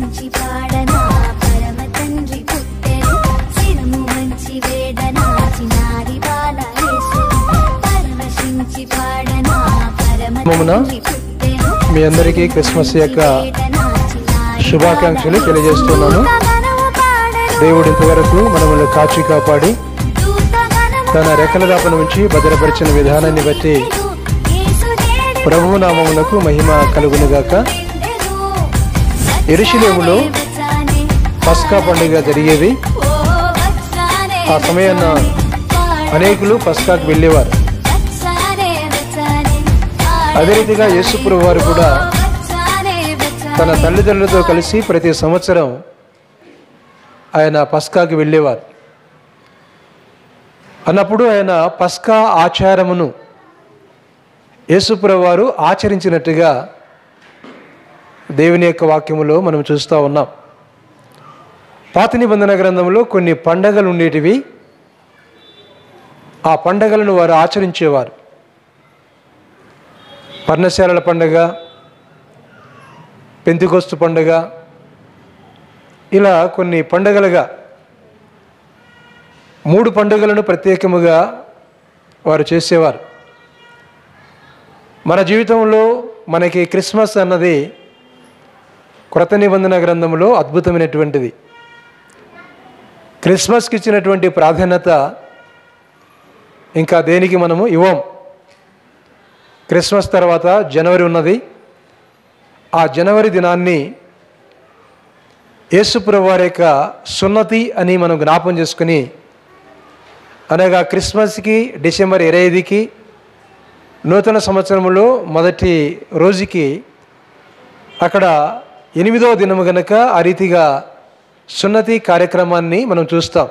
వంచి పాడనా పరమ తండ్రి పుట్టెను శిరము వంచి వేడనా చిన్నారి బాల యేసు పరవశించి పాడనా పరమ తండ్రి పుట్టెను. మీ అందరికీ క్రిస్మస్ యొక్క శుభాకాంక్షలు తెలియజేస్తున్నాను. దేవుడు ఇంతవరకు మనల్ని కాచి కాపాడి తన రెక్కల దాపన నుంచి భద్రపరిచిన విధానాన్ని బట్టి ప్రభువు నామమునకు మహిమ కలుగునుగాక. యెరూషలేములో పస్కా పండుగ జరిగేది. ఆ సమయాన అనేకులు పస్కాకు వెళ్ళేవారు. అదే రీతిగా యేసు ప్రభువు వారు కూడా తన తల్లిదండ్రులతో కలిసి ప్రతి సంవత్సరం ఆయన పస్కాకి వెళ్ళేవారు. అన్నప్పుడు ఆయన పస్కా ఆచారమును యేసు ప్రభువు వారు ఆచరించినట్టుగా దేవుని యొక్క వాక్యములో మనం చూస్తూ ఉన్నాం. పాత నిబంధన గ్రంథంలో కొన్ని పండగలు ఉండేటివి. ఆ పండగలను వారు ఆచరించేవారు. పర్ణశాలల పండగ, పెంతెకొస్తు పండగ, ఇలా కొన్ని పండగలుగా 3 పండుగలను ప్రత్యేకముగా వారు చేసేవారు. మన జీవితంలో మనకి క్రిస్మస్ అన్నది క్రొత్త నిబంధన గ్రంథంలో అద్భుతమైనటువంటిది. క్రిస్మస్కి ఇచ్చినటువంటి ప్రాధాన్యత ఇంకా దేనికి మనము ఇవ్వం. క్రిస్మస్ తర్వాత జనవరి ఉన్నది. ఆ జనవరి దినాన్ని యేసు ప్రభువు వారి యొక్క సున్నతి అని మనం జ్ఞాపం చేసుకుని, అనగా క్రిస్మస్కి డిసెంబర్ 25కి నూతన సంవత్సరంలో మొదటి రోజుకి అక్కడ 8వ దినము గనక ఆ రీతిగా సున్నతి కార్యక్రమాన్ని మనం చూస్తాం.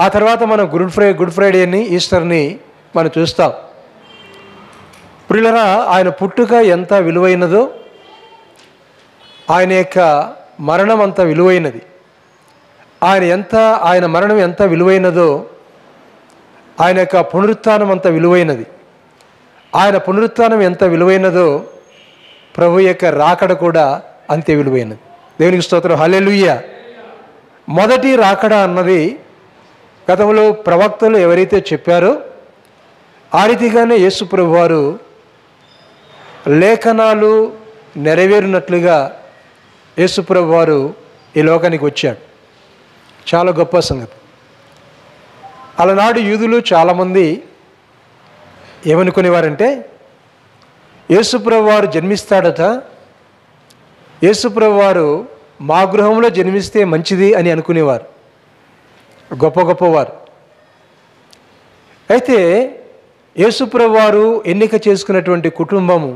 ఆ తర్వాత మనం గుడ్ ఫ్రైడేని, ఈస్టర్ని మనం చూస్తాం. ప్రియులారా, ఆయన పుట్టుక ఎంత విలువైనదో ఆయన యొక్క మరణం అంత విలువైనది. ఆయన మరణం ఎంత విలువైనదో ఆయన యొక్క పునరుత్థానం అంత విలువైనది. ఆయన పునరుత్థానం ఎంత విలువైనదో ప్రభు యొక్క రాకడ కూడా అంతే విలువైనది. దేవునికి స్తోత్రం, హల్లెలూయా. మొదటి రాకడ అన్నది గతంలో ప్రవక్తలు ఎవరైతే చెప్పారో ఆ రీతిగానే యేసు ప్రభు వారు లేఖనాలు నెరవేరినట్లుగా యేసు ప్రభు వారు ఈ లోకానికి వచ్చాడు. చాలా గొప్ప సంగతి. అలనాడు యూదులు చాలామంది ఏమనుకునేవారంటే, యేసు ప్రభు వారు జన్మిస్తాడట, యేసు ప్రభు వారు మా గృహంలో జన్మిస్తే మంచిది అని అనుకునేవారు, గొప్పవారు. అయితే యేసు ప్రభు వారు ఎన్నిక చేసుకున్నటువంటి కుటుంబము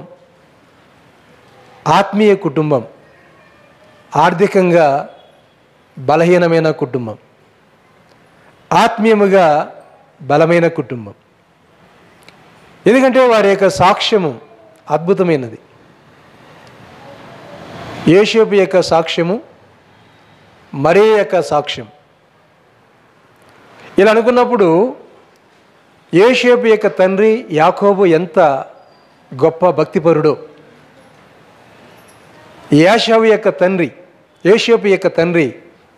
ఆత్మీయ కుటుంబం, ఆర్థికంగా బలహీనమైన కుటుంబం, ఆత్మీయముగా బలమైన కుటుంబం. ఎందుకంటే వారి యొక్క సాక్ష్యము అద్భుతమైనది. యోసేపు యొక్క సాక్ష్యము, మరియ యొక్క సాక్ష్యం. ఇలా అనుకున్నప్పుడు యోసేపు యొక్క తండ్రి యాకోబు ఎంత గొప్ప భక్తిపరుడో, యోసేపు యొక్క తండ్రి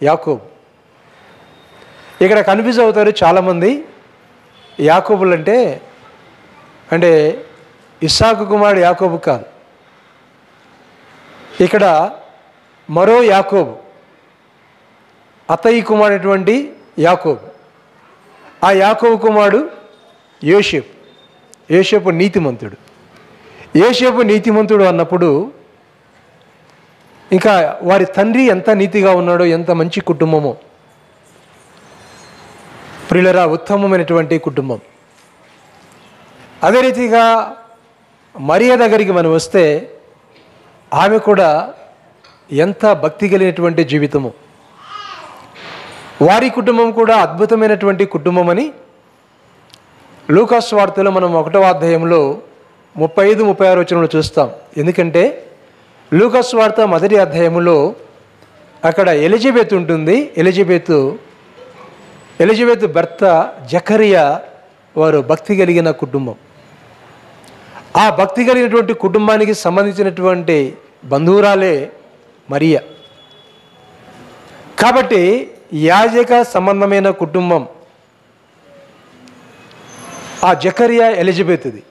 యాకోబు. ఇక్కడ కన్ఫ్యూజ్ అవుతారు చాలామంది. యాకోబులు అంటే ఇస్సాకు కుమారుడు యాకోబు కాదు. ఇక్కడ మరో యాకోబు, అత్తయ్య కుమారుడైనటువంటి యాకోబు. ఆ యాకోబు కుమారుడు యోసేపు నీతిమంతుడు. యోసేపు నీతిమంతుడు అన్నప్పుడు ఇంకా వారి తండ్రి ఎంత నీతిగా ఉన్నాడో, ఎంత మంచి కుటుంబమో. ప్రియులరా, ఉత్తమమైనటువంటి కుటుంబం. అదే రీతిగా మరియ దగ్గరికి మనం వస్తే ఆమె కూడా ఎంత భక్తి కలిగినటువంటి జీవితము. వారి కుటుంబం కూడా అద్భుతమైనటువంటి కుటుంబం అని లూకా సువార్తలో మనం 1వ అధ్యాయంలో 35-36 వచనంలో చూస్తాం. ఎందుకంటే లూకా సువార్త 1వ అధ్యాయంలో అక్కడ ఎలిజబెత్ ఉంటుంది. ఎలిజబెత్ భర్త జకరియా వారు భక్తి కలిగిన కుటుంబం. ఆ భక్తి కలిగినటువంటి కుటుంబానికి సంబంధించినటువంటి బంధువురాలే మరియా. కాబట్టి యాజక సంబంధమైన కుటుంబం ఆ జకర్యా ఎలిజబెత్ది.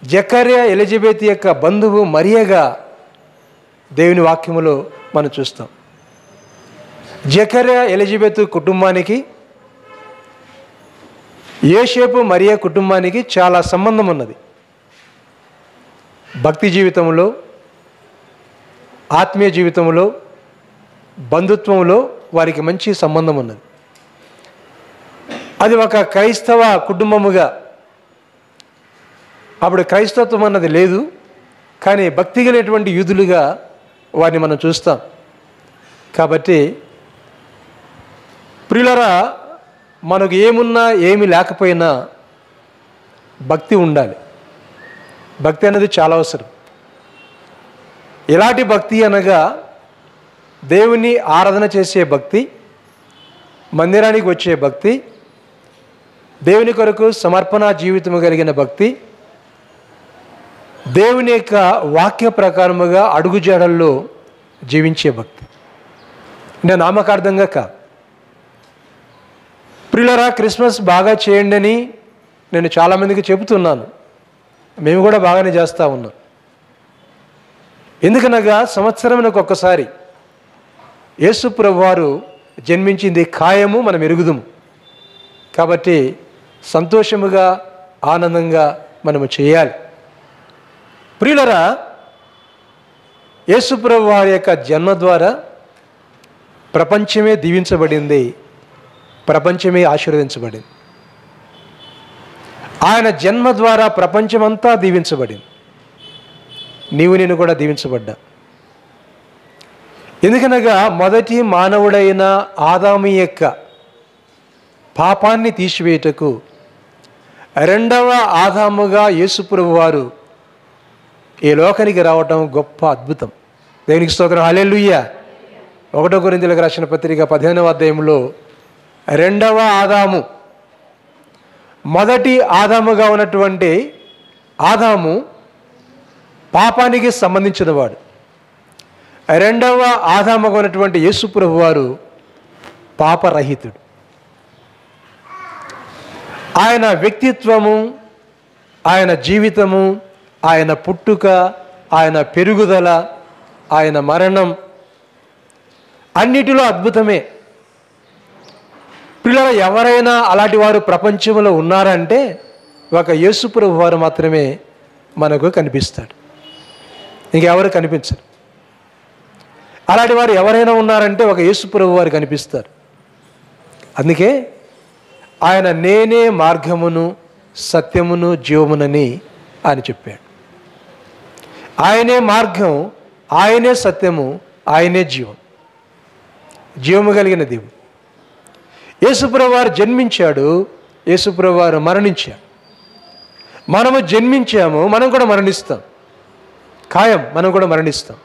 జకర్యా ఎలిజబెత్ యొక్క బంధువు మరియగా దేవుని వాక్యములో మనం చూస్తాం. జకర్యా ఎలిజబెత్ కుటుంబానికి యోసేపు మరియా కుటుంబానికి చాలా సంబంధం ఉన్నది. భక్తి జీవితంలో, ఆత్మీయ జీవితంలో, బంధుత్వంలో వారికి మంచి సంబంధం ఉన్నది. అది ఒక క్రైస్తవ కుటుంబముగా, అప్పుడు క్రైస్తవత్వం అన్నది లేదు, కానీ భక్తి కలిగినటువంటి యూదులుగా వారిని మనం చూస్తాం. కాబట్టి ప్రియులరా, మనకు ఏమున్నా ఏమి లేకపోయినా భక్తి ఉండాలి. భక్తి అనేది చాలా అవసరం. ఎలాంటి భక్తి అనగా దేవుని ఆరాధన చేసే భక్తి, మందిరానికి వచ్చే భక్తి, దేవుని కొరకు సమర్పణ జీవితము కలిగిన భక్తి, దేవుని యొక్క వాక్య ప్రకారముగా అడుగుజాడల్లో జీవించే భక్తి. నేను నామకార్థంగా కాదు. ప్రియులరా, క్రిస్మస్ బాగా చేయండి అని నేను చాలామందికి చెబుతున్నాను. మేము కూడా బాగానే చేస్తూ ఉన్నాం. ఎందుకనగా సంవత్సరానికి ఒక్కసారి యేసు ప్రభువారు జన్మించింది ఖాయము, మనం ఎరుగుదుము. కాబట్టి సంతోషముగా, ఆనందంగా మనము చేయాలి. ప్రియులరా, యేసు ప్రభువారి యొక్క జన్మ ద్వారా ప్రపంచమే దీవించబడింది, ప్రపంచమే ఆశీర్వదించబడింది. ఆయన జన్మ ద్వారా ప్రపంచమంతా దీవించబడింది. నీవు నేను కూడా దీవించబడ్డా. ఎందుకనగా మొదటి మానవుడైన ఆదాము యొక్క పాపాన్ని తీసివేయుటకు రెండవ ఆదాముగా యేసు ప్రభువారు ఈ లోకానికి రావటం గొప్ప అద్భుతం. దేవునికి స్తోత్రం, హల్లెలూయా. 1 కొరింథీయులకు రాసిన పత్రిక 15వ అధ్యాయంలో రెండవ ఆదాము, మొదటి ఆదాముగా ఉన్నటువంటి ఆదాము పాపానికి సంబంధించిన వాడు. రెండవ ఆదాముగా ఉన్నటువంటి యేసు ప్రభువారు పాపరహితుడు. ఆయన వ్యక్తిత్వము, ఆయన జీవితము, ఆయన పుట్టుక, ఆయన పెరుగుదల, ఆయన మరణం అన్నిటిలో అద్భుతమే. పిల్లల ఎవరైనా అలాంటి వారు ప్రపంచంలో ఉన్నారంటే ఒక యేసు ప్రభు వారు మాత్రమే మనకు కనిపిస్తాడు, ఇంకెవరు కనిపించరు. అలాంటి వారు ఎవరైనా ఉన్నారంటే ఒక యేసు ప్రభు వారు కనిపిస్తారు. అందుకే ఆయన నేనే మార్గమును, సత్యమును, జీవమునని ఆయన చెప్పాడు. ఆయనే మార్గం, ఆయనే సత్యము, ఆయనే జీవం, జీవము కలిగిన దేవుడు. యేసుప్రభు వారు జన్మించాడు, యేసుప్రభు వారు మరణించాడు. మనము జన్మించాము, మనం కూడా మరణిస్తాం, ఖాయం, మనం కూడా మరణిస్తాం.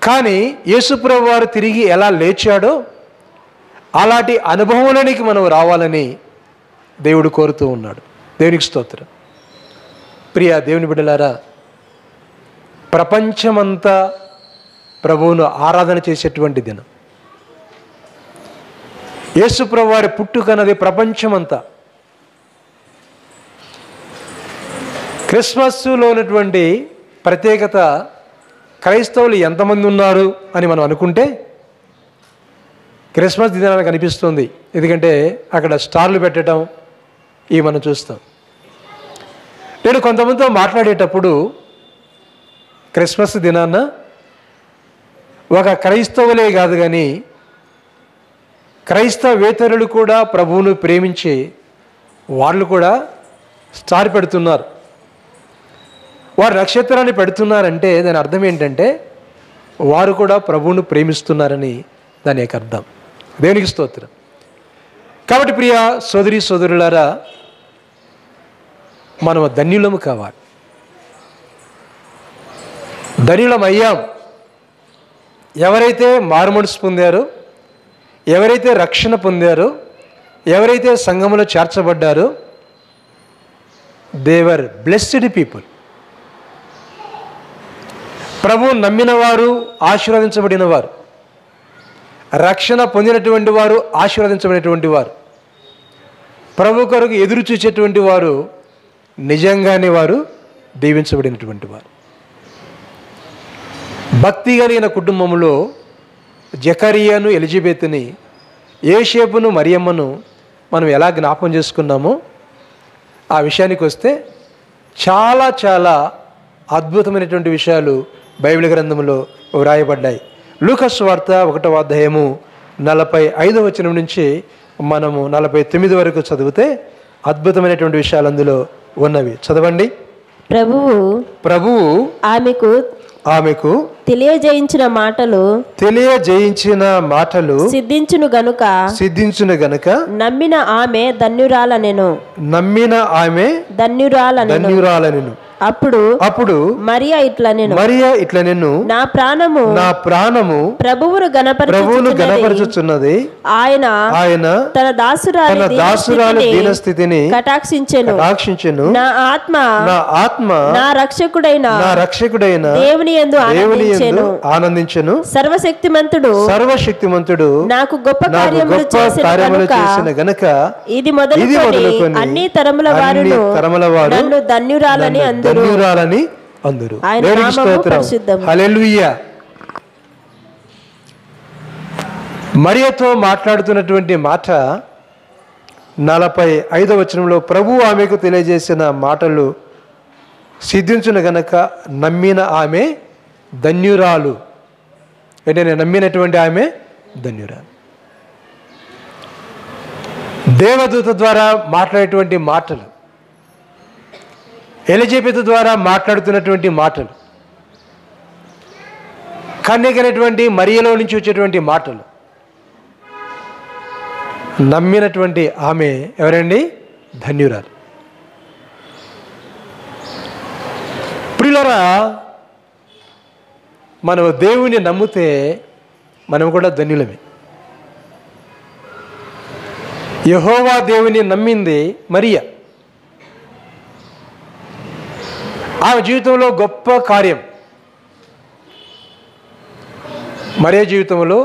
కానీ యేసుప్రభు వారు తిరిగి ఎలా లేచాడో అలాంటి అనుభవంలోనికి మనం రావాలని దేవుడు కోరుతూ ఉన్నాడు. దేవునికి స్తోత్రం. ప్రియ దేవుని బిడ్డలారా, ప్రపంచమంతా ప్రభువును ఆరాధన చేసేటువంటి దినం. యేసు ప్రభు వారి పుట్టుకన్నది ప్రపంచమంతా. క్రిస్మస్లో ఉన్నటువంటి ప్రత్యేకత క్రైస్తవులు ఎంతమంది ఉన్నారు అని మనం అనుకుంటే క్రిస్మస్ దినానికి అనిపిస్తుంది. ఎందుకంటే అక్కడ స్టార్లు పెట్టడం ఇవి మనం చూస్తాం. నేను కొంతమందితో మాట్లాడేటప్పుడు క్రిస్మస్ దినాన ఒక క్రైస్తవులే కాదు కానీ క్రైస్తవేతరులు కూడా ప్రభువును ప్రేమించి వాళ్ళు కూడా స్టార్ పెడుతున్నారు. వారు నక్షత్రాన్ని పెడుతున్నారంటే దాని అర్థం ఏంటంటే వారు కూడా ప్రభువును ప్రేమిస్తున్నారని దాని యొక్క అర్థం. దేవునికి స్తోత్రం. కాబట్టి ప్రియ సోదరి సోదరులారా, మనం ధన్యులము కావాలి. ధన్యులమయ్యాం. ఎవరైతే మారుమనసు పొందారో, ఎవరైతే రక్షణ పొందారో, ఎవరైతే సంఘములో చేర్చబడ్డారో, దే వర్ బ్లెస్డ్ పీపుల్. ప్రభు నమ్మిన వారు ఆశీర్వదించబడిన వారు, రక్షణ పొందినటువంటి వారు ఆశీర్వదించబడినటువంటి వారు, ప్రభు కొరకు ఎదురు చూసేటువంటి వారు నిజంగానే వారు దీవించబడినటువంటి వారు. భక్తి కలిగిన కుటుంబంలో జకరియాను, ఎలిజబెత్ని, యోసేపును, మరియమ్మను మనం ఎలా జ్ఞాపకం చేసుకున్నామో ఆ విషయానికి వస్తే చాలా చాలా అద్భుతమైనటువంటి విషయాలు బైబిల్ గ్రంథంలో వ్రాయబడ్డాయి. లూకా సువార్త 1వ అధ్యాయము 45వ వచనం నుంచి మనము 49 వరకు చదివితే అద్భుతమైనటువంటి విషయాలు అందులో ఉన్నవి. చదవండి. ప్రభువు ఆమెకు తెలియజేయించిన మాటలు సిద్ధించును గనుక నమ్మిన ఆమె ధన్యురాలనెను. అప్పుడు మరియా ఇట్లా నేను నా ప్రాణము ప్రభువును గణపరచుచున్నది. ఆయన తన దాసురాలి దీనస్థితిని కటాక్షించెను. నా ఆత్మ నా రక్షకుడైన దేవుని యందు ఆనందించెను. సర్వశక్తిమంతుడు నాకు గొప్ప కార్యములు చేసిన గనుక ఇది మొదలుకొని అన్ని తరముల వారును నన్ను ధన్యురాలని అందరూ. హల్లెలూయా. మరియతో మాట్లాడుతున్నటువంటి మాట 45వ వచనంలో ప్రభు ఆమెకు తెలియజేసిన మాటలు సిద్ధించును గనక నమ్మిన ఆమె ధన్యురాలు. అంటే నేను నమ్మినటువంటి ఆమె ధన్యురాలు. దేవదూత ద్వారా మాట్లాడేటువంటి మాటలు, ఎలిజబెత్ ద్వారా మాట్లాడుతున్నటువంటి మాటలు, కన్యకైనటువంటి మరియలో నుంచి వచ్చేటువంటి మాటలు, నమ్మినటువంటి ఆమె ఎవరండి? ధన్యురాలు. ప్రియులారా, మనం దేవుని నమ్మితే మనం కూడా ధన్యులమే. యెహోవా దేవుని నమ్మింది మరియా. ఆమె జీవితంలో గొప్ప కార్యం. మరియా జీవితంలో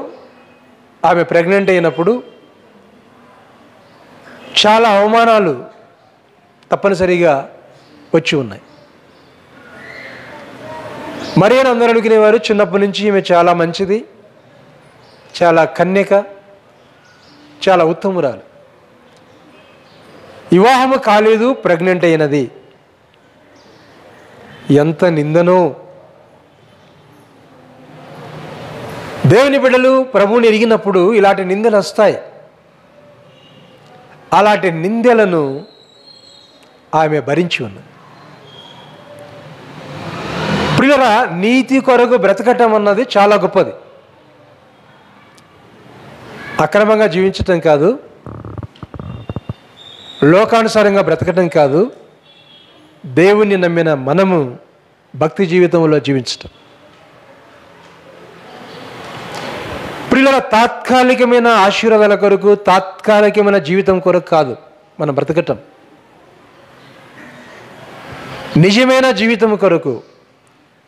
ఆమె ప్రెగ్నెంట్ అయినప్పుడు చాలా అవమానాలు తప్పనిసరిగా వచ్చి ఉన్నాయి. మరియాను అందరూ అనుకునేవారు చిన్నప్పటి నుంచి ఈమె చాలా మంచిది, చాలా కన్యక, చాలా ఉత్తమురాలు. వివాహము కాలేదు, ప్రెగ్నెంట్ అయినది. ఎంత నిందనో! దేవుని బిడ్డలు ప్రభువుని ఎరిగినప్పుడు ఇలాంటి నిందలు వస్తాయి. అలాంటి నిందలను ఆమె భరించి ఉన్నది. ప్రియులారా, నీతి కొరకు బ్రతకటం అన్నది చాలా గొప్పది. అక్రమంగా జీవించటం కాదు, లోకానుసారంగా బ్రతకటం కాదు, దేవుణ్ణి నమ్మిన మనము భక్తి జీవితంలో జీవించటం. ప్రియులారా, తాత్కాలికమైన ఆశీర్వాదాల కొరకు, తాత్కాలికమైన జీవితం కొరకు కాదు మనం బ్రతకటం. నిజమైన జీవితం కొరకు,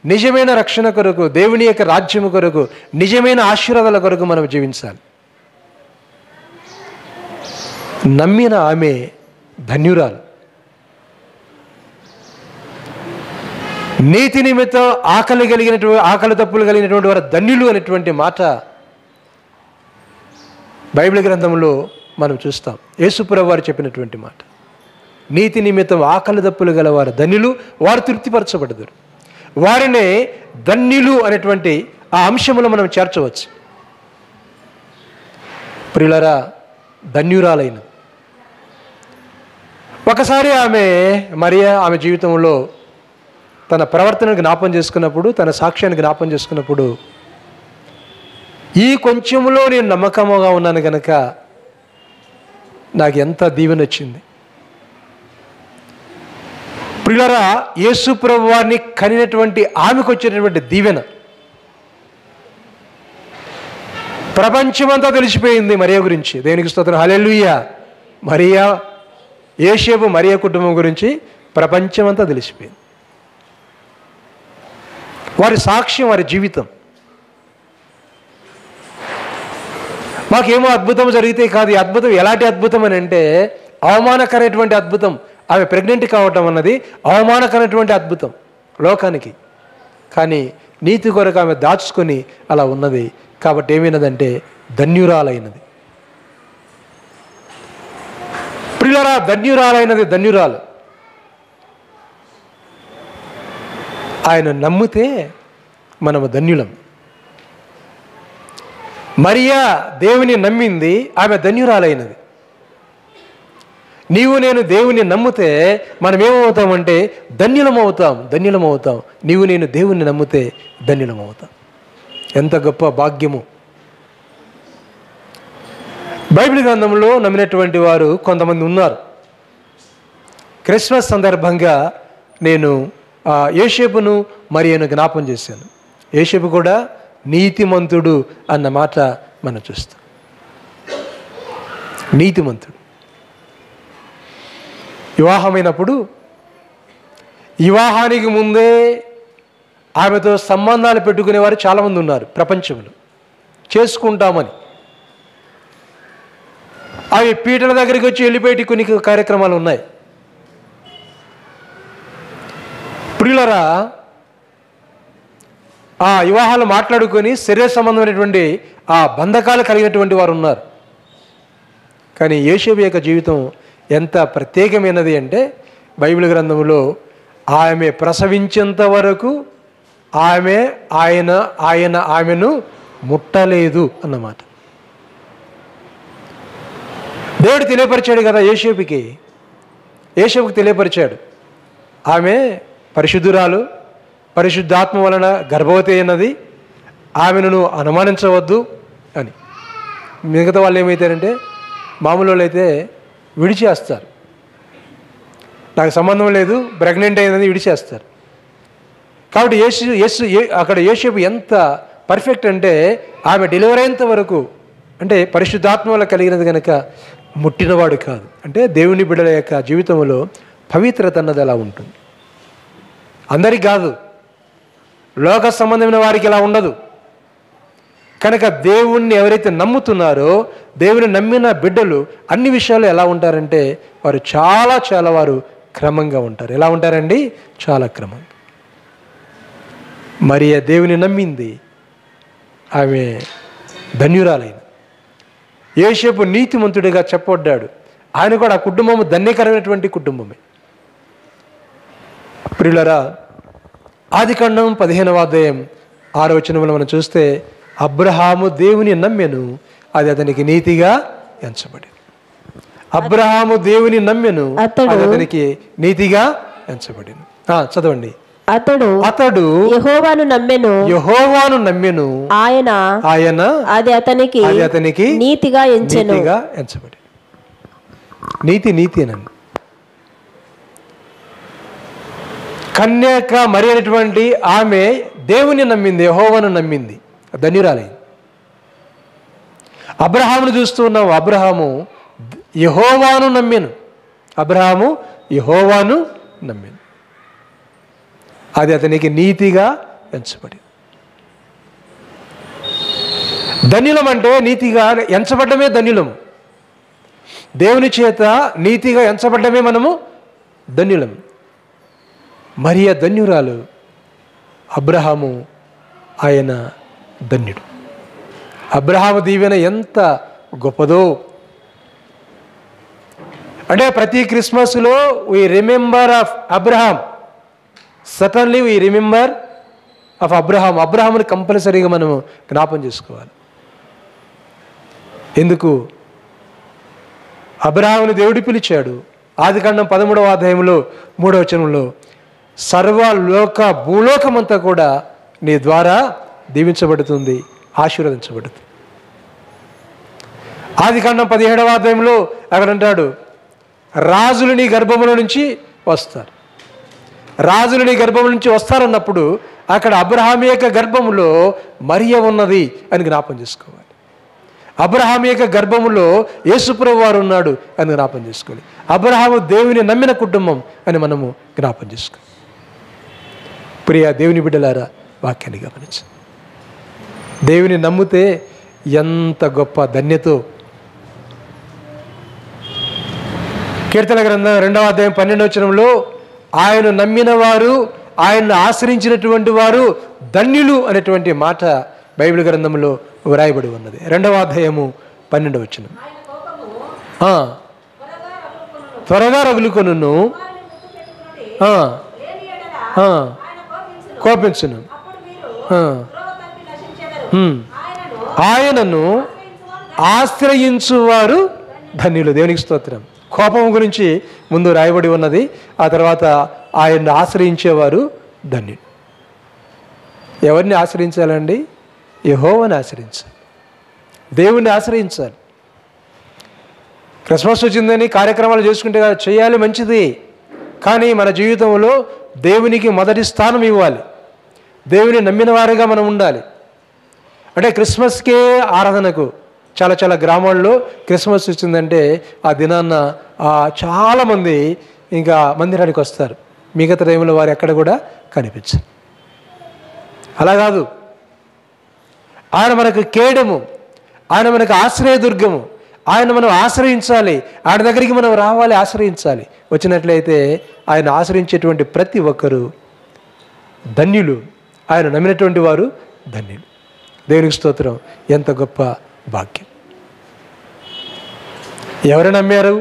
నిజమైన రక్షణ కొరకు, దేవుని యొక్క రాజ్యం కొరకు, నిజమైన ఆశీర్వాదాల కొరకు మనం జీవించాలి. నమ్మిన ఆమె ధన్యురాలు. నీతి నిమిత్తం ఆకలి తప్పులు కలిగినటువంటి వారు ధన్యులు అనేటువంటి మాట బైబిల్ గ్రంథంలో మనం చూస్తాం. యేసుప్రభువు వారు చెప్పినటువంటి మాట. నీతి నిమిత్తం ఆకలి తప్పులు గలవారు ధన్యులు, వారు తృప్తిపరచబడదురు. వారినే ధన్యులు అనేటువంటి ఆ అంశములో మనం చేర్చవచ్చు. ప్రియులారా, ధన్యురాలైన ఒకసారి మరియా ఆమె జీవితంలో తన ప్రవర్తనను జ్ఞాపం చేసుకున్నప్పుడు, తన సాక్ష్యాన్ని జ్ఞాపం చేసుకున్నప్పుడు, ఈ కొంచెంలో నేను నమ్మకముగా ఉన్నాను కనుక నాకు ఎంత దీవెన వచ్చింది. ప్రియులారా, యేసు ప్రభు వారిని కనినటువంటి ఆమెకు వచ్చేటటువంటి దీవెన ప్రపంచమంతా తెలిసిపోయింది మరియా గురించి. దేవునికి స్తోత్రం, హల్లెలూయా. మరియా, యోసేపు, మరియా కుటుంబం గురించి ప్రపంచమంతా తెలిసిపోయింది. వారి సాక్ష్యం, వారి జీవితం. మాకేమో అద్భుతం జరిగితే కాదు. ఈ అద్భుతం ఎలాంటి అద్భుతం అని అంటే అవమానకరమైనటువంటి అద్భుతం. ఆమె ప్రెగ్నెంట్ కావటం అన్నది అవమానకరమైనటువంటి అద్భుతం లోకానికి. కానీ నీతి కొరకు ఆమె దాచుకొని అలా ఉన్నది. కాబట్టి ఏమైనదంటే ధన్యురాలైనది. ప్రియులారా, ధన్యురాలైనది, ధన్యురాలు. ఆయన నమ్మితే మనము ధన్యులం. మరియా దేవుని నమ్మింది, ఆమె ధన్యురాలైనది. నీవు నేను దేవుని నమ్మితే మనం ఏమవుతామంటే ధన్యులమవుతాం, ధన్యులమవుతాం. నీవు నేను దేవుణ్ణి నమ్మితే ధన్యులమవుతాం. ఎంత గొప్ప భాగ్యము! బైబిల్ గ్రంథంలో నమ్మినటువంటి వారు కొంతమంది ఉన్నారు. క్రిస్మస్ సందర్భంగా నేను యోసేపును మరియను జ్ఞాపం చేశాను. యోసేపు కూడా నీతిమంతుడు అన్న మాట మనం చూస్తాం. నీతిమంతుడు. వివాహమైనప్పుడు వివాహానికి ముందే ఆమెతో సంబంధాలు పెట్టుకునేవారు చాలామంది ఉన్నారు ప్రపంచంలో, చేసుకుంటామని. అవి పీటల దగ్గరికి వచ్చి వెళ్ళిపోయి కొన్ని కార్యక్రమాలు ఉన్నాయి. ప్రియులరా, ఆ వివాహాలు మాట్లాడుకొని శరీర సంబంధమైనటువంటి ఆ బంధకాలు కలిగినటువంటి వారు ఉన్నారు. కానీ యోసేపు యొక్క జీవితం ఎంత ప్రత్యేకమైనది అంటే బైబిల్ గ్రంథంలో ఆమె ప్రసవించేంత వరకు ఆమెను ముట్టలేదు అన్నమాట. దేవుడు తెలియపరిచాడు కదా యోసేపుకి తెలియపరిచాడు. ఆమె పరిశుద్ధురాలు, పరిశుద్ధాత్మ వలన గర్భవతి అయినది, ఆమెను నువ్వు అనుమానించవద్దు అని. మిగతా వాళ్ళు ఏమవుతారంటే మామూలు వాళ్ళు అయితే విడిచేస్తారు. నాకు సంబంధం లేదు, ప్రెగ్నెంట్ అయినది విడిచేస్తారు. కాబట్టి అక్కడ యోసేపు ఎంత పర్ఫెక్ట్ అంటే ఆమె డెలివరీ అయ్యేంత వరకు అంటే పరిశుద్ధాత్మ వల్ల కలిగినది కనుక ముట్టినవాడు కాదు. అంటే దేవుని బిడ్డల యొక్క జీవితంలో పవిత్రత అన్నది ఎలా ఉంటుంది. అందరికి కాదు, లోక సంబంధమైన వారికి ఇలా ఉండదు. కనుక దేవుణ్ణి ఎవరైతే నమ్ముతున్నారో, దేవుని నమ్మిన బిడ్డలు అన్ని విషయాలు ఎలా ఉంటారంటే వారు చాలా వారు క్రమంగా ఉంటారు. ఎలా ఉంటారండి? చాలా క్రమంగా. మరియ దేవుని నమ్మింది, ఆమె ధన్యురాలైన. యోసేపు నీతిమంతుడిగా చెప్పబడ్డాడు. ఆయన కూడా ఆ కుటుంబము ధన్యకరమైనటువంటి కుటుంబమే. ప్రియులరా, ఆదికాండం 15వ అధ్యాయం 6వ వచనంలో మనం చూస్తే అబ్రహాము దేవుని నమ్మెను, అది అతనికి నీతిగా ఎంచబడింది. అబ్రహాము దేవుని నమ్మెను, అది అతనికి నీతిగా ఎంచబడింది. చదవండి. అతడు యెహోవాను నమ్మెను, ఆయన అది అతనికి నీతిగా ఎంచబడింది. నీతి అనండి. కన్యక మరి అనేటువంటి ఆమె దేవుని నమ్మింది, యెహోవాను నమ్మింది, ధన్యురాలైంది. అబ్రహామును చూస్తూ ఉన్నాము. అబ్రహాము యెహోవాను నమ్మెను, అది అతనికి నీతిగా ఎంచబడింది. ధన్యులం అంటే నీతిగా ఎంచబడ్డమే ధన్యులం. దేవుని చేత నీతిగా ఎంచబడ్డమే మనము ధన్యులం. మరియ ధన్యురాలు, అబ్రహాము ఆయన ధన్యుడు. అబ్రహాము దీవెన ఎంత గొప్పదో అంటే ప్రతి క్రిస్మస్లో we remember of Abraham. Suddenly we remember of Abraham. అబ్రహాముని కంపల్సరీగా మనము జ్ఞాపం చేసుకోవాలి. ఎందుకు? అబ్రహాముని దేవుడు పిలిచాడు. ఆదికాండం 13వ అధ్యాయంలో 3వ వచనంలో భూలోకమంతా కూడా నీ ద్వారా దీవించబడుతుంది, ఆశీర్వదించబడుతుంది. ఆదికాండం 17వ అధ్యాయంలో అక్కడ అంటాడు, రాజులు నీ గర్భముల నుంచి వస్తారు. రాజులు నీ గర్భం నుంచి వస్తారన్నప్పుడు అక్కడ అబ్రహాం యొక్క గర్భములో మరియ ఉన్నది అని జ్ఞాపం చేసుకోవాలి. అబ్రహాం యొక్క గర్భములో యేసుప్రభు వారు ఉన్నాడు అని జ్ఞాపం చేసుకోవాలి. అబ్రహాము దేవుని నమ్మిన కుటుంబం అని మనము జ్ఞాపం చేసుకోవాలి. ప్రియ దేవుని బిడ్డలారా, వాక్యాన్ని గమనించు. దేవుని నమ్మితే ఎంత గొప్ప ధన్యతో. కీర్తన గ్రంథం 2వ అధ్యాయం 12వ వచనంలో ఆయన నమ్మిన వారు, ఆయన్ని ఆశ్రయించినటువంటి వారు ధన్యులు అనేటువంటి మాట బైబిల్ గ్రంథంలో వ్రాయబడి ఉన్నది. 2వ అధ్యాయము 12వ వచనం. త్వరగా రగులుకొనును, కోపించును, ఆయనను ఆశ్రయించువారు ధన్యులు. దేవునికి స్తోత్రం. కోపం గురించి ముందు రాయబడి ఉన్నది, ఆ తర్వాత ఆయన్ని ఆశ్రయించేవారు ధన్యులు. ఎవరిని ఆశ్రయించాలండి? యెహోవాని ఆశ్రయించాలి, దేవుణ్ణి ఆశ్రయించాలి. క్రిస్మస్ వచ్చిందని కార్యక్రమాలు చేసుకుంటే చేయాలి, మంచిది. కానీ మన జీవితంలో దేవునికి మొదటి స్థానం ఇవ్వాలి. దేవుని నమ్మిన వారిగా మనం ఉండాలి. అంటే క్రిస్మస్కే ఆరాధనకు చాలా చాలా గ్రామాల్లో క్రిస్మస్ వచ్చిందంటే ఆ దినాన్న చాలామంది ఇంకా మందిరానికి వస్తారు. మిగతా టైంలో వారు ఎక్కడ కూడా కనిపించరు. అలా కాదు. ఆయన మనకు కేడము, ఆయన మనకు ఆశ్రయదుర్గము. ఆయన మనం ఆశ్రయించాలి, ఆయన దగ్గరికి మనం రావాలి, ఆశ్రయించాలి. వచ్చినట్లయితే ఆయన ఆశ్రయించేటువంటి ప్రతి ఒక్కరూ ధన్యులు. ఆయన నమ్మినటువంటి వారు ధన్యులు. దేవునికి స్తోత్రం. ఎంత గొప్ప భాగ్యం. ఎవరు నమ్మారు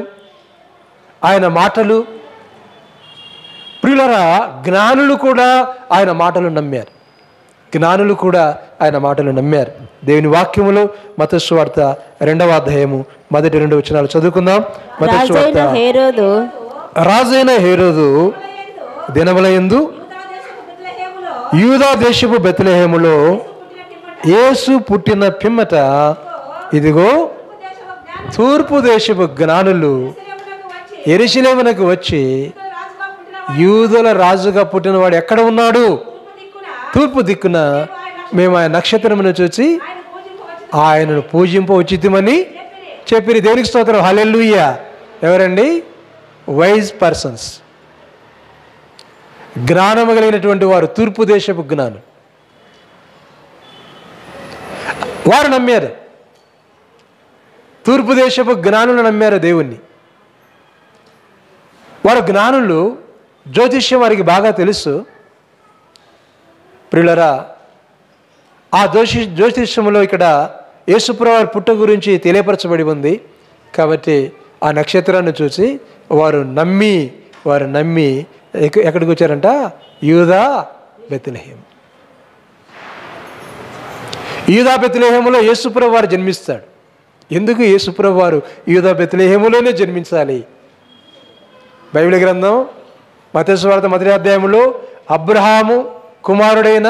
ఆయన మాటలు? ప్రియులారా, జ్ఞానులు కూడా ఆయన మాటలు నమ్మారు. జ్ఞానులు కూడా ఆయన మాటలు నమ్మారు. దేవుని వాక్యములో మత్తయి సువార్త 2వ అధ్యాయము 1-2 వచనాలు చదువుకుందాం. మత్తయి సువార్త. రాజైన హేరోదు దినములయందు యూదా దేశపు బెత్లెహేములో యేసు పుట్టిన పిమ్మట ఇదిగో తూర్పు దేశపు జ్ఞానులు యెరూషలేమునకు వచ్చి, యూదుల రాజుగా పుట్టిన వాడు ఎక్కడ ఉన్నాడు? తూర్పు దిక్కున. మేము ఆయన నక్షత్రమును చూసి ఆయనను పూజింప ఉచితమని చెప్పిరి. దేవునికి స్తోత్రం. హల్లెలూయా. ఎవరండి? వైజ్ పర్సన్స్, జ్ఞానము కలిగినటువంటి వారు, తూర్పు దేశపు జ్ఞానులు. వారు నమ్మారు, తూర్పు దేశపు జ్ఞానులు నమ్మారు దేవుణ్ణి. వారు జ్ఞానులు. జ్యోతిష్యం వారికి బాగా తెలుసు. ప్రియులరా, ఆ జ్యోతిష్యంలో ఇక్కడ యేసుప్రభువు పుట్ట గురించి తెలియపరచబడి ఉంది. కాబట్టి ఆ నక్షత్రాన్ని చూసి వారు నమ్మి ఎక్కడికి వచ్చారంట? యూదా బెత్లెహేము. యూదా బెత్లెహేములో యేసుప్రభువు వారు జన్మిస్తాడు. ఎందుకు యేసుప్రభువు వారు యూదా బెత్లెహేములోనే జన్మించాలి? బైబిల్ గ్రంథం మత్తయి సువార్త 1వ అధ్యాయంలో అబ్రహాము కుమారుడైన,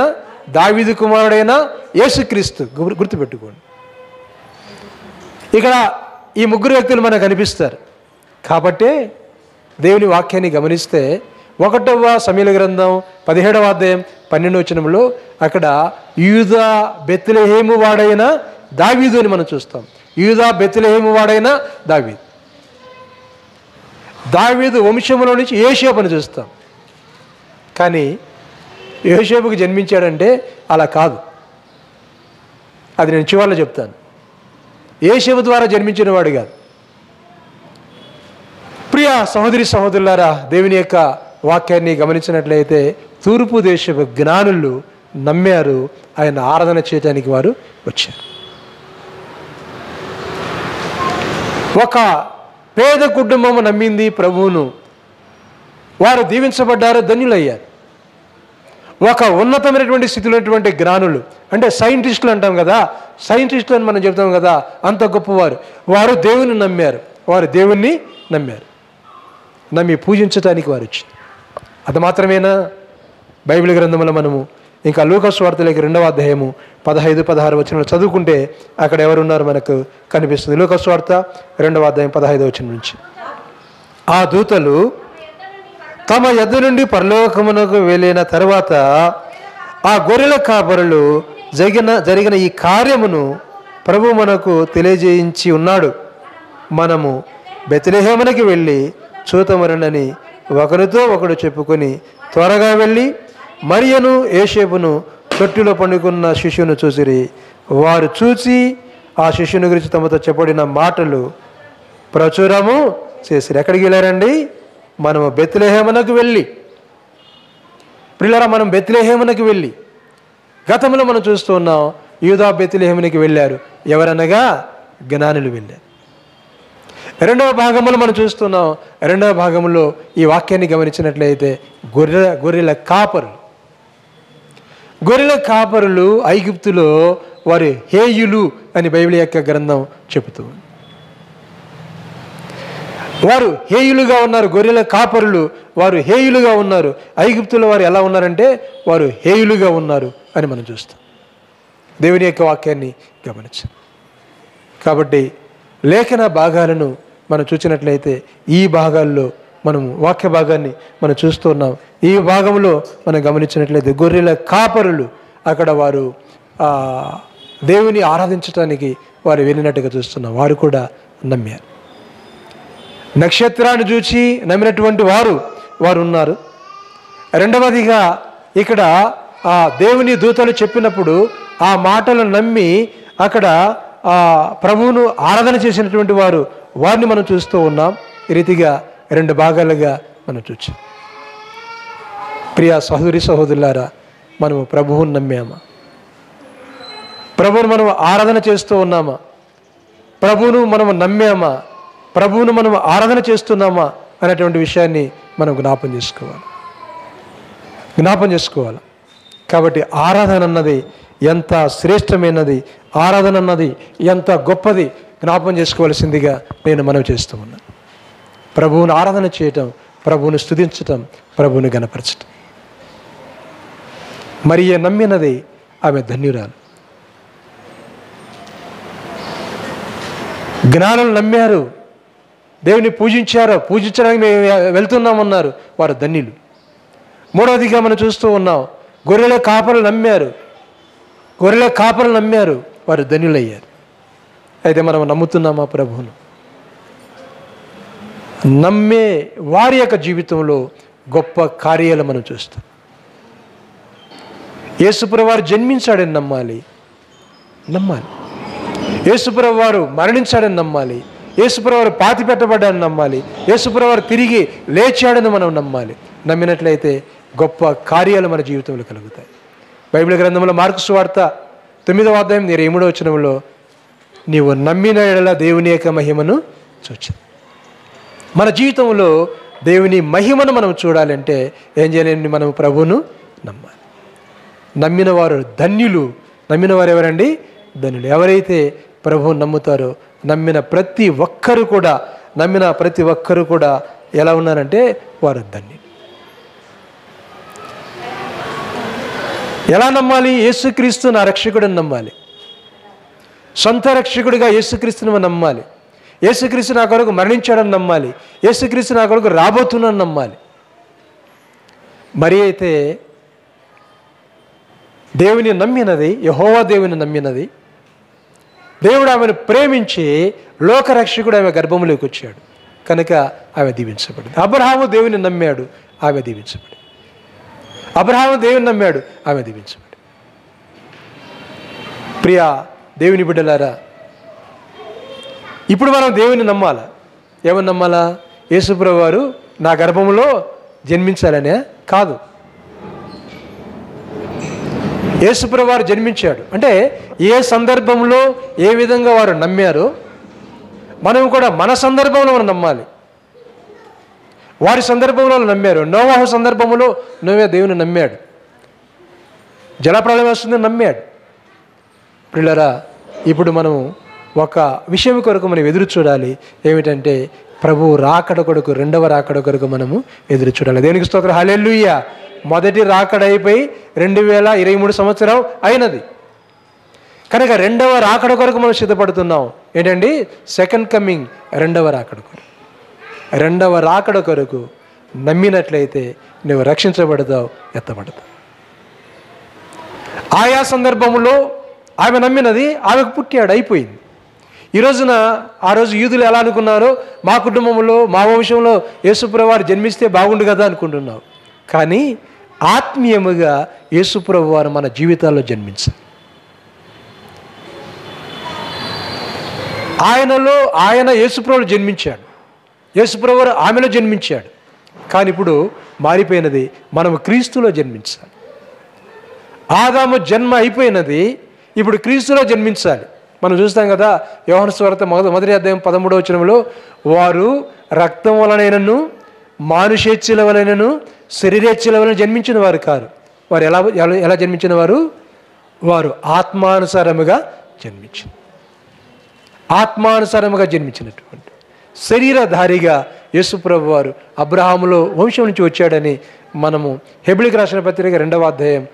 దావీదు కుమారుడైన యేసుక్రీస్తు. గుర్తుపెట్టుకోండి. ఇక్కడ ఈ ముగ్గురు వ్యక్తులు మనకు కనిపిస్తారు. కాబట్టే దేవుని వాక్యాన్ని గమనిస్తే 1వ సమూయేలు గ్రంథం 17వ అధ్యాయం 12వ వచనంలో అక్కడ యూదా బెత్లెహేము వాడైన దావీదు అని మనం చూస్తాం. యూదా బెత్లెహేము వాడైన దావీదు వంశములో నుంచి యోసేపు అని చూస్తాం. కానీ యోసేపుకి జన్మించాడంటే అలా కాదు. అది నేను చివర్లో చెప్తాను. యోసేపు ద్వారా జన్మించిన వాడు కాదు. ప్రియ సహోదరి సహోదరులారా, దేవుని యొక్క వాక్యాన్ని గమనించినట్లయితే తూర్పు దేశపు జ్ఞానులు నమ్మారు. ఆయన ఆరాధన చేయడానికి వారు వచ్చారు. ఒక పేద కుటుంబము నమ్మింది ప్రభువును. వారు దీవించబడ్డారు, ధన్యులయ్యారు. ఒక ఉన్నతమైనటువంటి స్థితిలో ఉన్నటువంటి జ్ఞానులు, అంటే సైంటిస్టులు అంటాం కదా, సైంటిస్టులు అని మనం చెప్తాం కదా, అంత గొప్పవారు. వారు దేవుని నమ్మారు. వారు దేవుణ్ణి నమ్మి పూజించటానికి వారు వచ్చి. అది మాత్రమేనా? బైబిల్ గ్రంథంలో మనము ఇంకా లూకా సువార్తలోకి 2వ అధ్యాయము 15-16 వచనాలు చదువుకుంటే అక్కడ ఎవరున్నారు మనకు కనిపిస్తుంది. లూకా సువార్త 2వ అధ్యాయం 15వ వచనం నుంచి. ఆ దూతలు తమ యొద్ద నుండి పరలోకమునకు వెళ్ళిన తర్వాత ఆ గొర్రెల కాపరులు జరిగిన ఈ కార్యమును ప్రభు మనకు తెలియజేయించి ఉన్నాడు. మనము బెత్లెహేమునకి వెళ్ళి చూతమరణని ఒకరితో ఒకడు చెప్పుకొని త్వరగా వెళ్ళి మరియను యోసేపును తొట్టిలో పండుకున్న శిశువును చూసిరి. వారు చూసి ఆ శిశువుని గురించి తమతో చెప్పబడిన మాటలు ప్రచురము చేసిరి. ఎక్కడికి వెళ్ళారండి? మనము బెత్లెహేమునకు వెళ్ళి, ప్రియులారా, మనం బెత్లెహేమునకు వెళ్ళి, గతంలో మనం చూస్తూ ఉన్నాం యూదా బెత్లెహేమునికి వెళ్ళారు. ఎవరనగా జ్ఞానులు వెళ్ళారు. రెండవ భాగంలో మనం చూస్తున్నాం. రెండవ భాగంలో ఈ వాక్యాన్ని గమనించినట్లయితే గొర్రెల కాపరులు ఐగుప్తులో వారు హేయులు అని బైబిల్ యొక్క గ్రంథం చెబుతుంది. వారు హేయులుగా ఉన్నారు. గొర్రెల కాపరులు వారు హేయులుగా ఉన్నారు. ఐగుప్తులో వారు ఎలా ఉన్నారంటే వారు హేయులుగా ఉన్నారు అని మనం చూస్తాం. దేవుని యొక్క వాక్యాన్ని గమనించాం. కాబట్టి లేఖన భాగాలను మనం చూసినట్లయితే ఈ భాగాల్లో మనము వాక్య భాగాన్ని మనం చూస్తున్నాం. ఈ భాగంలో మనం గమనించినట్లయితే గొర్రెల కాపరులు అక్కడ వారు దేవుని ఆరాధించడానికి వారు వెళ్ళినట్టుగా చూస్తున్నాం. వారు కూడా నమ్మారు. నక్షత్రాన్ని చూసి నమ్మినటువంటి వారు ఉన్నారు. రెండవదిగా ఇక్కడ ఆ దేవుని దూతలు చెప్పినప్పుడు ఆ మాటలను నమ్మి అక్కడ ప్రభువును ఆరాధన చేసినటువంటి వారిని మనం చూస్తూ ఉన్నాం. ఈ రీతిగా రెండు భాగాలుగా మనం చూసాం. ప్రియ సహోదరులారా, మనము ప్రభువును నమ్మామా? ప్రభువును మనం ఆరాధన చేస్తూ ఉన్నామా? ప్రభువును మనం నమ్మామా? ప్రభువును మనం ఆరాధన చేస్తున్నామా అనేటువంటి విషయాన్ని మనం జ్ఞాపం చేసుకోవాలి. కాబట్టి ఆరాధన అన్నది ఎంత శ్రేష్టమైనది, ఆరాధన అన్నది ఎంత గొప్పది జ్ఞాపం చేసుకోవాల్సిందిగా నేను మనవి చేస్తూ ఉన్నాను. ప్రభువును ఆరాధన చేయటం, ప్రభువును స్తుతించటం, ప్రభువును గణపరచటం. మరియ నమ్మినది, ఆమె ధన్యురాలు. జ్ఞానులు నమ్మారు, దేవుని పూజించడానికి మేము వెళ్తున్నామన్నారు, వారు ధన్యులు. మూడవదిగా మనం చూస్తూ ఉన్నాం, గొర్రెల కాపరులు నమ్మారు, వారు ధన్యులయ్యారు. అయితే మనం నమ్ముతున్నామా ప్రభువును? నమ్మే వారి యొక్క జీవితంలో గొప్ప కార్యాలు మనం చూస్తాం. యేసుప్రభువు వారు జన్మించాడని నమ్మాలి. యేసుప్రభువు వారు మరణించాడని నమ్మాలి. యేసుప్రభువు వారు పాతి పెట్టబడ్డాడని నమ్మాలి. యేసుప్రభువు వారు తిరిగి లేచాడని మనం నమ్మాలి. నమ్మినట్లయితే గొప్ప కార్యాలు మన జీవితంలో కలుగుతాయి. బైబిల్ గ్రంథంలో మార్కు సువార్త 9వ అధ్యాయం 23వ వచనంలో నీవు నమ్మిన యెడల దేవుని యొక్క మహిమను చూచు. మన జీవితంలో దేవుని మహిమను మనం చూడాలంటే ఏం చేయాలండి? మనం ప్రభువును నమ్మాలి. నమ్మిన వారు ధన్యులు. నమ్మిన వారు ఎవరండి? ధన్యులు. ఎవరైతే ప్రభువును నమ్ముతారో నమ్మిన ప్రతి ఒక్కరు కూడా ఎలా ఉన్నారంటే వారు ధన్యులు. ఎలా నమ్మాలి? యేసుక్రీస్తు నా రక్షకుడని నమ్మాలి. సొంత రక్షకుడిగా యేసుక్రీస్తుని మనం నమ్మాలి. యేసుక్రీస్తు నా కొరకు మరణించాడని నమ్మాలి. యేసుక్రీస్తు నా కొరకు రాబోతున్నాడని నమ్మాలి. మరి అయితే దేవుని నమ్మినది, యెహోవా దేవుని నమ్మినది, దేవుడు ఆమెను ప్రేమించి లోకరక్షకుడు ఆమె గర్భంలోకి వచ్చాడు కనుక ఆమె దీవించబడింది. అబ్రహాము దేవుని నమ్మాడు, ఆమె దీవించబడింది. అబ్రహాము దేవుని నమ్మాడు, ఆమె దీవించబడింది. ప్రియా దేవుని బిడ్డలారా, ఇప్పుడు మనం దేవుని నమ్మాలా? ఏమని నమ్మాలా? యేసుప్రభువు వారు నా గర్భంలో జన్మించాలనే కాదు. యేసుప్రభువు వారు జన్మించాడు అంటే ఏ సందర్భంలో ఏ విధంగా వారు నమ్మారో మనం కూడా మన సందర్భంలో మనం నమ్మాలి. వారి సందర్భంలో నమ్మారు. నోవాహు సందర్భంలో నోవా దేవుని నమ్మాడు. జలప్రళయం వస్తుందని నమ్మాడు. ప్రియులారా, ఇప్పుడు మనం ఒక విషయం కొరకు మనం ఎదురు చూడాలి. ఏమిటంటే ప్రభు రాకడ కొరకు, రెండవ రాకడ కొరకు మనము ఎదురు చూడాలి. దేవునికి స్తోత్రం, హల్లెలూయా. మొదటి రాకడ అయిపోయి 2023 సంవత్సరం అయినది కనుక రెండవ రాకడ కొరకు మనం సిద్ధపడుతున్నాం. ఏంటండి? సెకండ్ కమింగ్, రెండవ రాకడ కొరకు. రెండవ రాకడ కొరకు నమ్మినట్లయితే నువ్వు రక్షించబడతావు, ఎత్తబడతావు. ఆయా సందర్భంలో ఆమె నమ్మినది, ఆమెకు పుట్టాడు, అయిపోయింది. ఈ రోజున ఆ రోజు యూదులు ఎలా అనుకున్నారో, మా కుటుంబంలో మా వంశంలో యేసుప్రభువు వారు జన్మిస్తే బాగుండు కదా అనుకుంటున్నావు. కానీ ఆత్మీయముగా యేసుప్రభు వారు మన జీవితాల్లో జన్మించాలి. ఆయన యేసుప్రభువు జన్మించాడు, యేసుప్రభు వారు ఆమెలో జన్మించాడు. కానీ ఇప్పుడు మారిపోయినది, మనం క్రీస్తులో జన్మించాలి. ఆదాము జన్మ అయిపోయినది, ఇప్పుడు క్రీస్తులో జన్మించాలి. మనం చూస్తాం కదా, యోహాను సువార్త మొదటి అధ్యాయం 13వ వచనంలో, వారు రక్తం వలనైనను మానుషేచ్ఛల వలనను శరీరేచ్ఛల వలన జన్మించిన వారు కారు. వారు ఎలా జన్మించిన వారు? వారు ఆత్మానుసారముగా జన్మించినటువంటి శరీరధారిగా యేసుప్రభు వారు అబ్రహాములో వంశం నుంచి వచ్చాడని మనము హెబ్రీయులకు రాసిన పత్రిక 2వ అధ్యాయం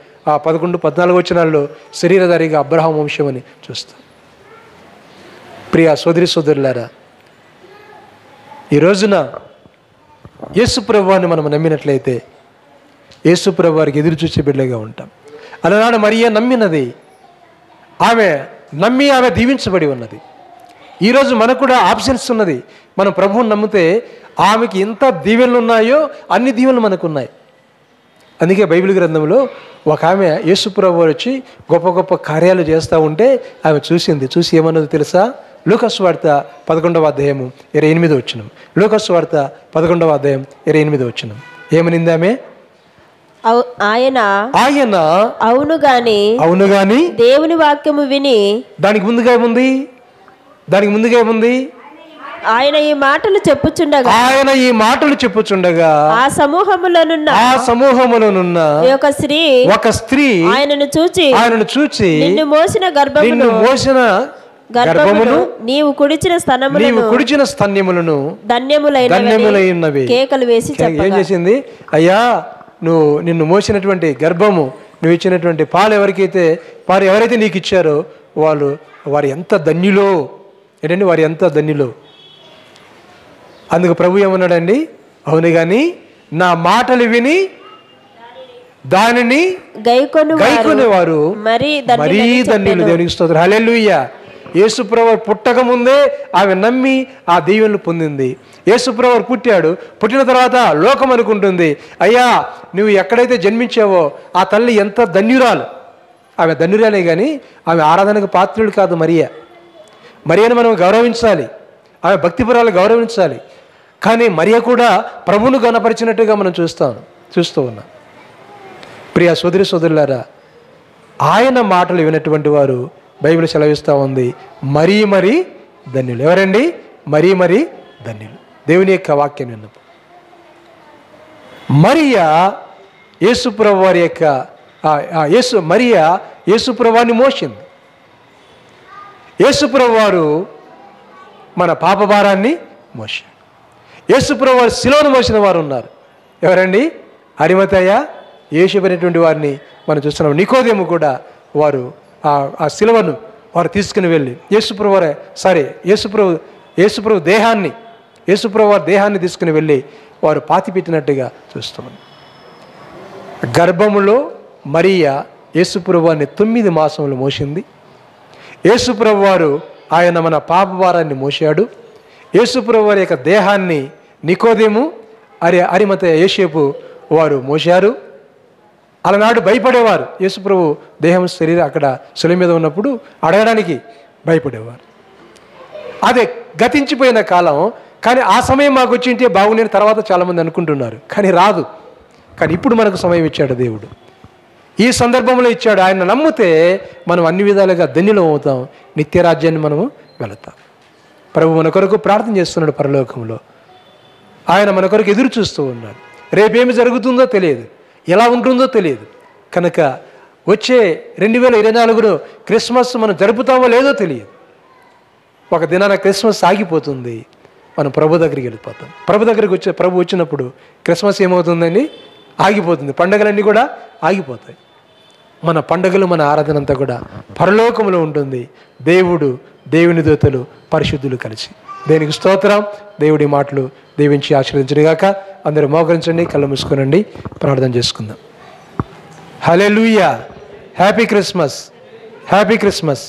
11-14 వచనాల్లో శరీరధారిగా అబ్రహాం వంశం అని చూస్తాం. ప్రియ సోదరులారా, ఈ రోజున యేసుప్రభు వారిని మనం నమ్మినట్లయితే యేసుప్రభు వారికి ఎదురు చూసే బిడ్డగా ఉంటాం. అలనాడు మరియ నమ్మినది, ఆమె దీవించబడి ఉన్నది. ఈరోజు మనకు కూడా ఆప్షన్స్ ఉన్నది. మనం ప్రభువుని నమ్మితే ఆమెకి ఎంత దీవెనలు ఉన్నాయో అన్ని దీవెనలు మనకు ఉన్నాయి. అందుకే బైబిల్ గ్రంథంలో ఒక ఆమె యేసుప్రభు వారు వచ్చి గొప్ప గొప్ప కార్యాలు చేస్తూ ఉంటే ఆమె చూసి ఏమన్నదో తెలుసా? లూకాసు వార్త 11వ అధ్యాయము 28వ వచనం. లూకాసు వార్త 11వ అధ్యాయం 28వ వచనం. ఏమనింది ఆమె? ఆయన అవును గాని దేవుని వాక్యము విని. దానికి ముందుగా ఏముంది? ఆయన ఈ మాటలు చెప్పుచుండగా ఆ సమూహములోనున్న ఒక స్త్రీ ఆయనను చూచి నిన్ను మోసిన గర్భమును నీవు కుడిచిన స్తన్యములను ధన్యములైనవి కేకలు వేసి ఏం చేసింది? అయ్యా, నిన్ను మోసినటువంటి గర్భము, నువ్వు ఇచ్చినటువంటి పాలు ఎవరైతే నీకు ఇచ్చారో వారు ఎంత ధన్యులో. ఏంటండి? వారు ఎంత ధన్యులో. అందుకు ప్రభు ఏమన్నాడండి? అవును గాని నా మాటలు విని దానిని గైకొనేవారు మరీ ధన్యులు. దేవునికి స్తోత్రం. హల్లెలూయా. యేసుప్రభు పుట్టక ముందే ఆమె నమ్మి ఆ దీవెనలు పొందింది. యేసుప్రభు పుట్టిన తర్వాత లోకం అనుకుంటుంది, అయ్యా నువ్వు ఎక్కడైతే జన్మించావో ఆ తల్లి ఎంత ధన్యురాలు. ఆమె ధన్యురాలే కానీ ఆమె ఆరాధనకు పాత్రులు కాదు. మరియను మనం గౌరవించాలి, ఆమె భక్తిపురాలు గౌరవించాలి. కానీ మరియ కూడా ప్రభువును గణపరిచినట్టుగా మనం చూస్తూ ఉన్నాం. ప్రియ సోదరులారా, ఆయన మాటలు వినటువంటి వారు బైబిల్ సెలవిస్తూ ఉంది మరీ ధన్యులు. ఎవరండి? మరీ ధన్యులు. దేవుని యొక్క వాక్యం విన్నప్పుడు మరియా యేసుప్రభు వారి యొక్క యేసుప్రభుని మోసింది. యేసుప్రభు వారు మన పాపభారాన్ని మోసాడు. యేసుప్రభు వారు శిలువను మోసిన వారు ఉన్నారు. ఎవరండి? అరిమతయ్య, యేసు అనేటువంటి వారిని మనం చూస్తున్నాం. నికోదేము కూడా వారు ఆ శిలువను వారు తీసుకుని వెళ్ళి యేసుప్రభు వారి దేహాన్ని తీసుకుని వెళ్ళి వారు పాతిపెట్టినట్టుగా చూస్తున్నాం. గర్భములో మరియా యేసుప్రభు వారిని 9 మాసములు మోసింది. యేసుప్రభు వారు ఆయన మన పాప భారాన్ని మోసాడు. యేసుప్రభు వారి యొక్క దేహాన్ని నికోదేము, అరిమతయ్య, యోసేపు వారు మోశారు. అలనాడు భయపడేవారు. యేసుప్రభు దేహం శరీరం అక్కడ శిలువ మీద ఉన్నప్పుడు అడగడానికి భయపడేవారు. అదే గతించిపోయిన కాలం. కానీ ఆ సమయం మాకు వచ్చింటే బాగుండేది తర్వాత చాలామంది అనుకుంటున్నారు. కానీ రాదు. కానీ ఇప్పుడు మనకు సమయం ఇచ్చాడు దేవుడు. ఈ సందర్భంలో ఇచ్చాడు. ఆయన నమ్మితే మనం అన్ని విధాలుగా ధన్యులం అవుతాం. నిత్యరాజ్యాన్ని మనము వెళతాం. ప్రభు మన కొరకు ప్రార్థన చేస్తున్నాడు పరలోకంలో. ఆయన మన కొరకు ఎదురు చూస్తూ ఉన్నాడు. రేపేమి జరుగుతుందో తెలియదు, ఎలా ఉంటుందో తెలియదు. కనుక వచ్చే 2024 క్రిస్మస్ మనం జరుపుతామో లేదో తెలియదు. ఒక దినాన క్రిస్మస్ ఆగిపోతుంది, మనం ప్రభు దగ్గరికి వెళ్ళిపోతాం. ప్రభు వచ్చినప్పుడు క్రిస్మస్ ఏమవుతుందండి? ఆగిపోతుంది. పండుగలన్నీ కూడా ఆగిపోతాయి. మన పండుగలు, మన ఆరాధన అంతా కూడా పరలోకంలో ఉంటుంది. దేవుని దూతలు, పరిశుద్ధులు కలిసి. దేనికి స్తోత్రం. దేవుడి మాటలు దీవించి ఆశీర్వదించుగాక. అందరూ మోకరించండి, కళ్ళు మూసుకోనండి, ప్రార్థన చేసుకుందాం. Hallelujah. Happy Christmas. Happy Christmas.